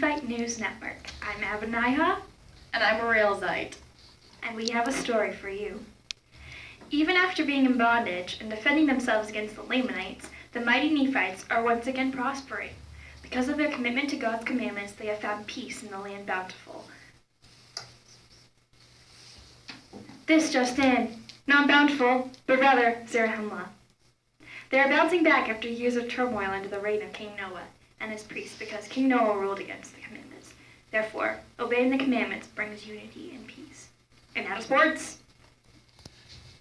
Nephite News Network. I'm Abaniha. And I'm a Railsite. And we have a story for you. Even after being in bondage and defending themselves against the Lamanites, the mighty Nephites are once again prospering. Because of their commitment to God's commandments, they have found peace in the land bountiful. This just in, not bountiful, but rather Zarahemla. They are bouncing back after years of turmoil under the reign of King Noah and his priests because King Noah ruled against the commandments. Therefore, obeying the commandments brings unity and peace. And now to sports!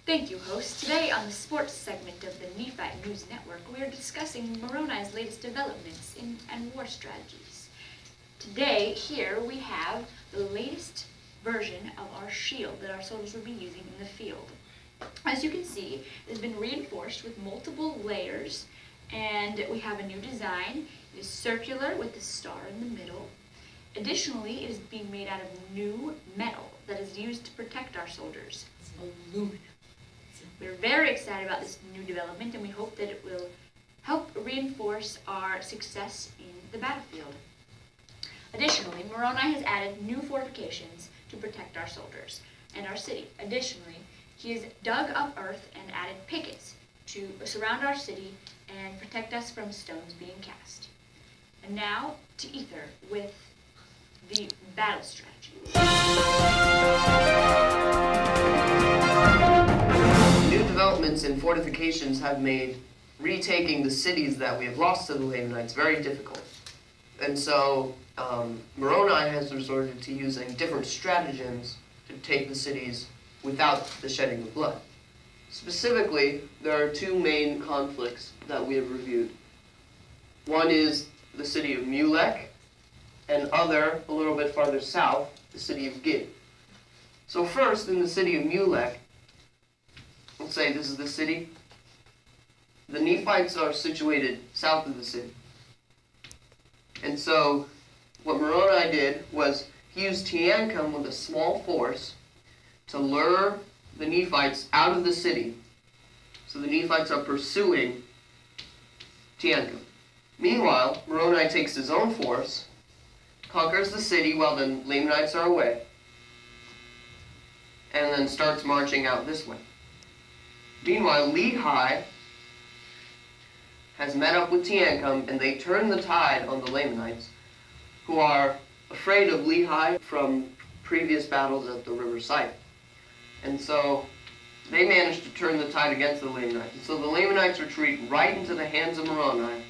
Thank you, host. Today on the sports segment of the Nephite News Network, we are discussing Moroni's latest developments and war strategies. Today, here we have the latest version of our shield that our soldiers will be using in the field. As you can see, it has been reinforced with multiple layers, and we have a new design. It is circular with the star in the middle. Additionally, it is being made out of new metal that is used to protect our soldiers. It's aluminum. We're very excited about this new development, and we hope that it will help reinforce our success in the battlefield. Additionally, Moroni has added new fortifications to protect our soldiers and our city. Additionally, he has dug up earth and added pickets to surround our city and protect us from stones being cast. And now to Ether with the battle strategy. New developments and fortifications have made retaking the cities that we have lost to the Lamanites very difficult. And so Moroni has resorted to using different stratagems to take the cities without the shedding of blood. Specifically, there are two main conflicts that we have reviewed. One is the city of Mulek, and other, a little bit farther south, the city of Gid. So first, in the city of Mulek, let's say this is the city. The Nephites are situated south of the city. And so what Moroni did was he used Teancum with a small force to lure the Nephites out of the city. So the Nephites are pursuing Teancum. Meanwhile, Moroni takes his own force, conquers the city while the Lamanites are away, and then starts marching out this way. Meanwhile, Lehi has met up with Teancum, and they turn the tide on the Lamanites, who are afraid of Lehi from previous battles at the river Sidon. And so they manage to turn the tide against the Lamanites. And so the Lamanites retreat right into the hands of Moroni,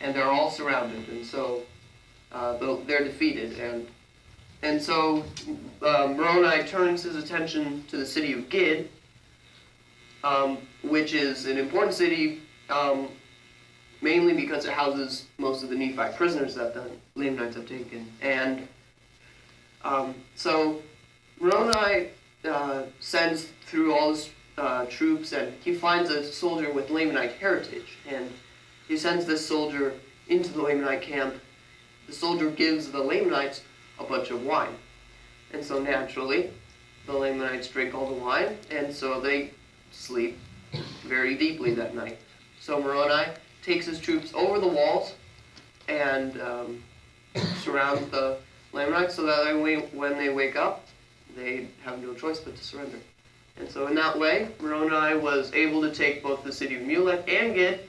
and they're all surrounded. And so they're defeated. And so Moroni turns his attention to the city of Gid, which is an important city, mainly because it houses most of the Nephite prisoners that the Lamanites have taken. And so Moroni sends through all his troops, and he finds a soldier with Lamanite heritage, and he sends this soldier into the Lamanite camp. The soldier gives the Lamanites a bunch of wine, and so naturally the Lamanites drink all the wine, and so they sleep very deeply that night. So Moroni takes his troops over the walls and surrounds the Lamanites so that when they wake up, they have no choice but to surrender. And so in that way, Moroni was able to take both the city of Mulek and Gid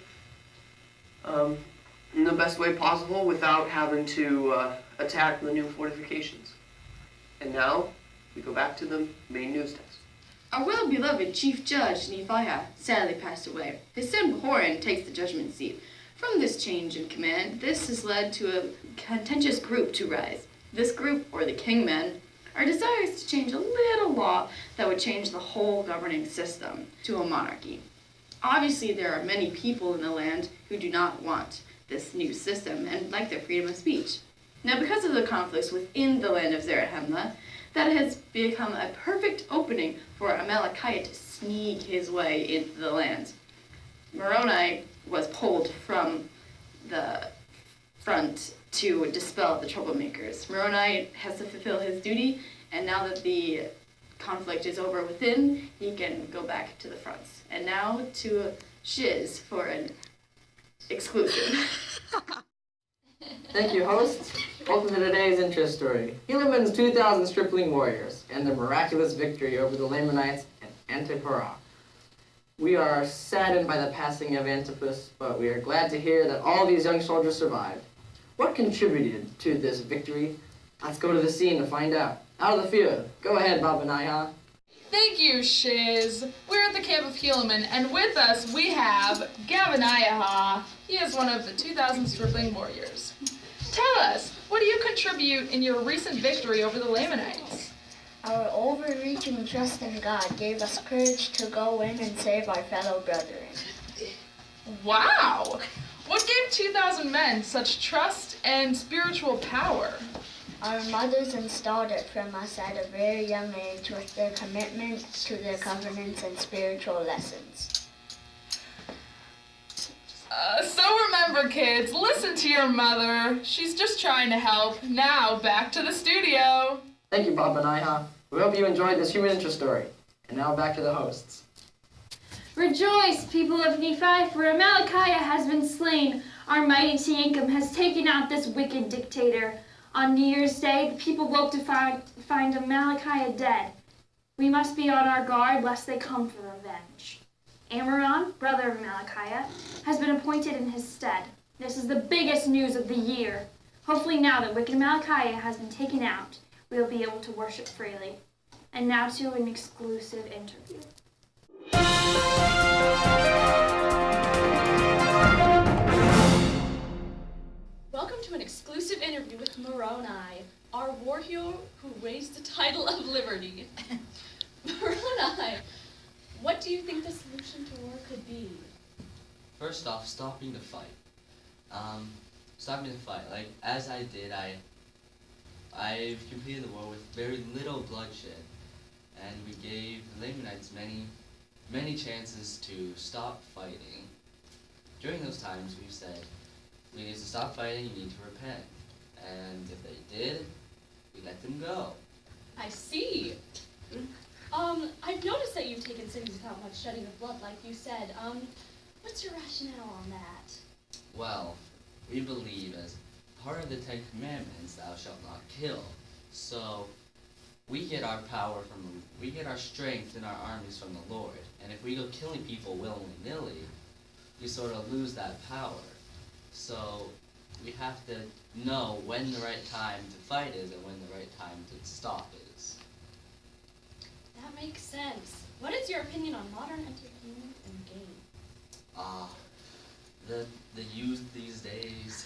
in the best way possible without having to attack the new fortifications. And now, we go back to the main news desk. Our well-beloved Chief Judge, Nephiah, sadly passed away. His son, Horan, takes the judgment seat. From this change in command, this has led to a contentious group to rise. This group, or the Kingmen, are desirous to change a little law that would change the whole governing system to a monarchy. Obviously, there are many people in the land who do not want this new system and like their freedom of speech. Now, because of the conflicts within the land of Zarahemla, that has become a perfect opening for Amalekite to sneak his way into the land. Moroni was pulled from the front to dispel the troublemakers. Moroni has to fulfill his duty, and now that the conflict is over within, he can go back to the fronts. And now to Shiz for an exclusive. Thank you, hosts. Welcome to today's interest story. Helaman's 2,000 stripling warriors and their miraculous victory over the Lamanites and Antipara. We are saddened by the passing of Antipas, but we are glad to hear that all these young soldiers survived. What contributed to this victory? Let's go to the scene to find out. Out of the field. Go ahead, Babanaya. Thank you, Shiz. We're at the camp of Helaman, and with us we have Gavanayaha. He is one of the 2,000 stripling warriors. Tell us, what do you contribute in your recent victory over the Lamanites? Our overreaching trust in God gave us courage to go in and save our fellow brethren. Wow! What gave 2,000 men such trust and spiritual power? Our mothers installed it from us at a very young age with their commitment to their covenants and spiritual lessons. So remember, kids, listen to your mother. She's just trying to help. Now, back to the studio. Thank you, Babanaya. We hope you enjoyed this human interest story. And now back to the hosts. Rejoice, people of Nephi, for Amalickiah has been slain. Our mighty Teancum has taken out this wicked dictator. On New Year's Day, the people woke to find Amalickiah dead. We must be on our guard lest they come for revenge. Amaron, brother of Amalickiah, has been appointed in his stead. This is the biggest news of the year. Hopefully now that wicked Amalickiah has been taken out, we will be able to worship freely. And now to an exclusive interview. Welcome to an exclusive interview with Moroni, our war hero who raised the title of liberty. Moroni, what do you think the solution to war could be? First off, stopping the fight. Stopping the fight. Like, as I did, I've completed the war with very little bloodshed. And we gave the Lamanites many chances to stop fighting. During those times, we've said, we need to stop fighting, you need to repent. And if they did, we let them go. I see. I've noticed that you've taken cities without much shedding of blood, like you said. What's your rationale on that? Well, we believe as part of the Ten Commandments, thou shalt not kill. So, we get our strength in our armies from the Lord. And if we go killing people willy-nilly, we sort of lose that power. So we have to know when the right time to fight is and when the right time to stop is. That makes sense. What is your opinion on modern entertainment and games? The youth these days,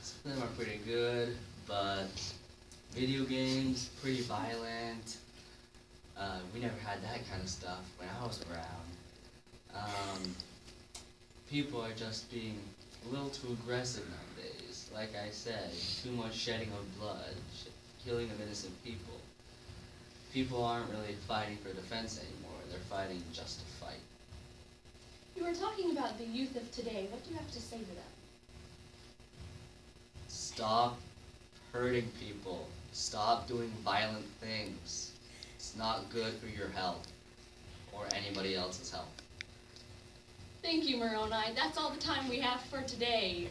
some of them are pretty good, but video games, pretty violent. We never had that kind of stuff when I was around. People are just being a little too aggressive nowadays. Like I said, too much shedding of blood, killing of innocent people. People aren't really fighting for defense anymore. They're fighting just to fight. You were talking about the youth of today. What do you have to say to them? Stop hurting people. Stop doing violent things. It's not good for your health or anybody else's health. Thank you, Moroni. That's all the time we have for today.